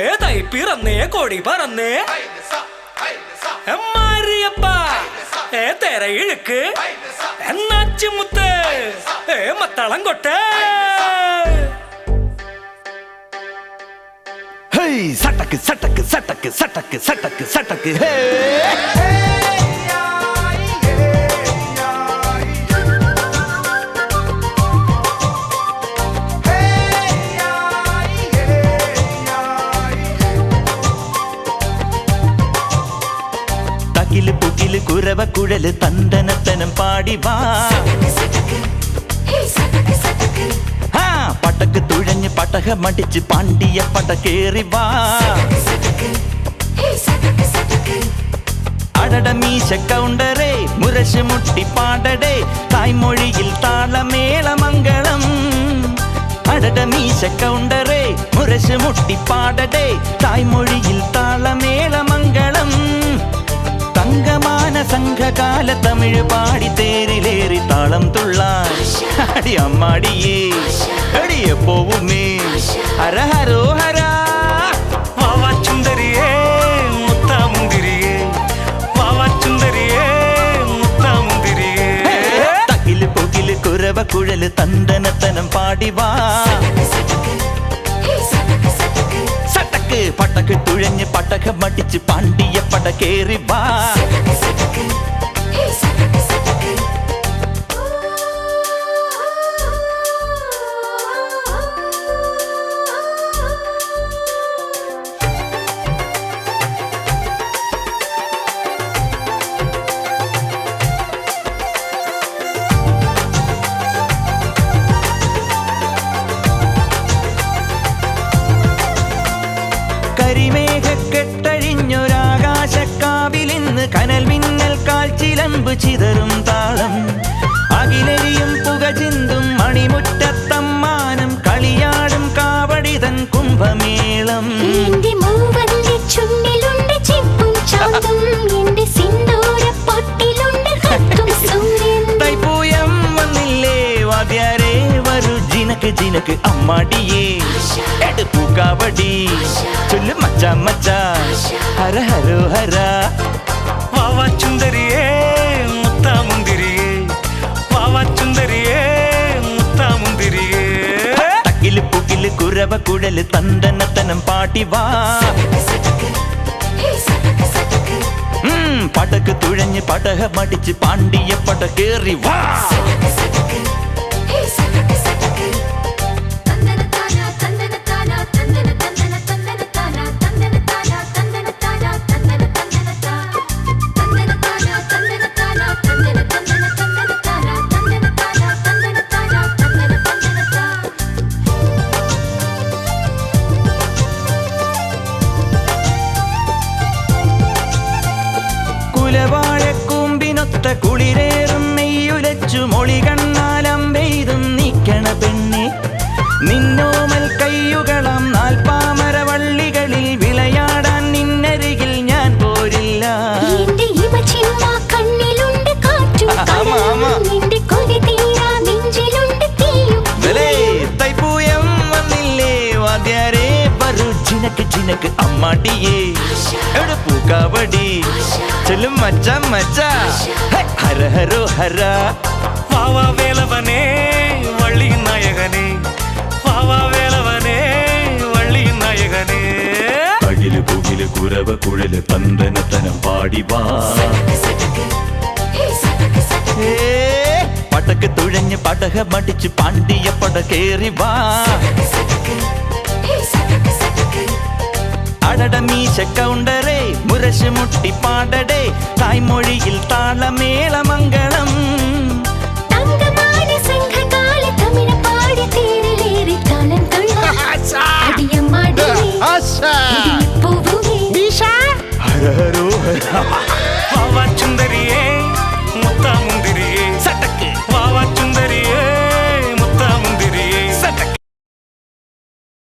ഏതായി പിറന്നേ കൊടി പറന്നേ മാരിയപ്പ തെര ഇഴുക്ക് എന്നാച്ചുമുത്ത് മത്തളം കൊട്ടേ സട്ടക്ക് സട്ടക്ക് സട്ടക്ക് സട്ടക്ക് സട്ടക്ക് സട്ടക്ക് തകില് പുകില് കുരവ കുഴല് തന്തനത്തനം പാടി വാ പട്ടക്ക് തുഴഞ്ഞ് പട്ടക മടിച്ച് പാണ്ടിയ പട കേറി വാ അടട മീശ കൗണ്ടറേ മുരശ് മുട്ടി പാടടേ തായ്മൊഴിയിൽ താളമേളമംഗളം അടട മീശ കൗണ്ടറേ മുരശ് മുട്ടി പാടടേ തായ്മൊഴിയിൽ താളമേളമംഗളം തങ്കമാന സംഘകാല തമിഴ് പാടി തേരിലേറി താളം തുള്ളാൻ അടി അമ്മാടിയേ അടിയ പോവുമേ ഹര ഹരോ ഹരാ വാവാ ചുന്ദരിയേ മുത്താ മുന്തിരിയേ വാവാ ചുന്ദരിയേ മുത്താ മുന്തിരിയേ തകില് പുകില് കുരവ കുഴല് തന്തനത്തനം പാടി വാ സട്ടക്ക് പട്ടക്ക് തുഴഞ്ഞ് പട്ടക മടിച്ച് പാണ്ടിയ പട കേറി വാ കരിമേഘക്കെട്ടഴിഞ്ഞൊരാകാശക്കാവിലിന്ന് കനൽ മിന്നൽ കാൽച്ചിലമ്പ് ചിതറും താളം അകിലരിയും പുക ചിന്തും മണിമുറ്റത്തമ്മാനം കളിയാടും കാവടിതൻ കുംഭമേളം തൈപ്പൂയം വന്നില്ലേ വാദ്യാരേ വരൂ ജിനക്ക് ജിനക്ക് അമ്മാടിയേ എടുപ്പൂ കാവടി ചൊല്ലു മച്ചാ മച്ചാ ഹര ഹരോ ഹര വാവാ ചുന്ദരിയേ മുത്താ മുന്തിരിയേ വാവാ ചുന്ദരിയേ മുത്താ മുന്തിരിയേ തകില് പുകില് കുരവ കുഴല് തന്തനത്തനം പാടി വാ പടക്ക് തുഴഞ്ഞ് പടക മടിച്ച് പാണ്ടിയ പട കേറി വാ കുലവാഴക്കൂമ്പിനൊത്ത കുളിരേറും നെയ്യുലച്ചു മൊളി കണ്ണാലമ്പെയ്തും നീക്കണ പെണ്ണെ നിന്നോമൽ കയ്യുകളം നാൽപ്പാമര വള്ളികളിൽ വിളയാടാൻ നിന്നരികിൽ ഞാൻ പോരില്ല തൈപ്പൂയം വന്നില്ലേ വാദ്യാരേ വരൂ ജിനക്ക് ജിനക്ക് അമ്മാടിയേ എടുപ്പൂ കാവടി ചൊല്ലും മച്ചാ മച്ചാ ഹര ഹരോ ഹര വാവാ വേലവനേ വള്ളി നായകനേ വാവാ വേലവനേ വള്ളി നായകനേ തകില് പുകില് കുരവ കുഴല് തന്തനത്തനം പാടി വാ പടക്ക് തുഴഞ്ഞ് പടക മടിച്ച് പാണ്ടിയ പട കേറി വാ അടട മീശ കൗണ്ടറേ മുരശ് മുട്ടി പാടടേ തായ്മൊഴിയിൽ താളമേളമംഗ